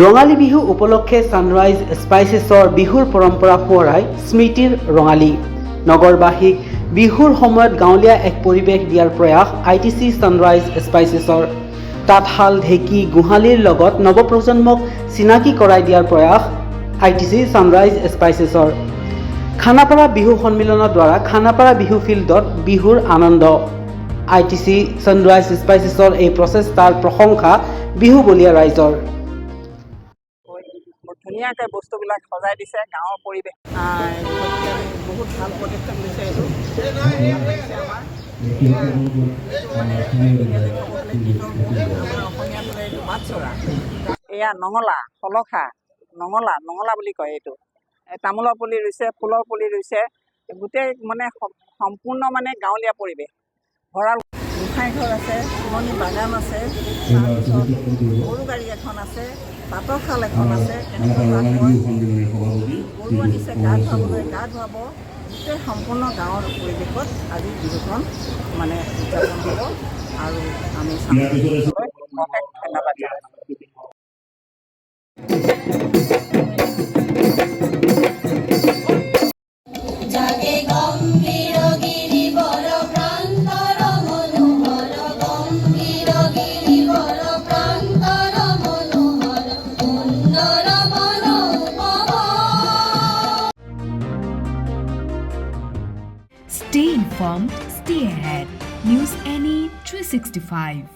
ৰঙালী বিহু উপলক্ষে ছানৰাইজ স্পাইচেছৰ বিহুৰ পৰম্পৰা সোঁৱৰাই স্মৃতিৰ ৰঙালী। নগৰবাসীক বিহুৰ সময়ত গাঁৱলীয়া এক পৰিৱেশ দিয়াৰ প্ৰয়াস ITC ছানৰাইজ স্পাইচেছৰ। তাঁতশাল, ঢেঁকী, গোহালিৰ লগত নৱপ্ৰজন্মক চিনাকি কৰাই দিয়াৰ প্ৰয়াস ITC ছানৰাইজ স্পাইচেছৰ। খানাপাৰা বিহু সন্মিলনৰ দ্বাৰা খানাপাৰা বিহু ফিল্ডত বিহুৰ আনন্দ। ITC ছানৰাইজ স্পাইচেছৰ এই প্ৰচেষ্টাৰ প্ৰশংসা বিহু বলীয়া ৰাইজৰ। ধুনীয়াকৈ বস্তুবিলাক সজাই দিছে, গাঁৱৰ পৰিৱেশ বহুত ভাল পদক্ষেপ লৈছে। এইটো অসমীয়া বোলে এইটো বাটচৰা, এয়া নঙলা, শলখা, নঙলা বুলি কয়। এইটো তামোলৰ পুলি ৰুইছে, ফুলৰ পুলি ৰুইছে, গোটেই মানে সম্পূৰ্ণ মানে গাঁৱলীয়া পৰিৱেশ। ভঁৰাল গোঁসাই ঘৰ আছে, ফুলনি বাগান আছে, তাৰপিছত গৰু গাড়ী এখন আছে, তাঁতৰ শাল এখন আছে, গৰু আনিছে গা ধুৱাবলৈ, গা ধুৱাব। গোটেই সম্পূৰ্ণ গাঁৱৰ পৰিৱেশত আজি বিহুখন মানে উদযাপন হ'ব আৰু আমি অশেষ ধন্যবাদ জনাইছোঁ। Stay informed, stay ahead. News NE 365.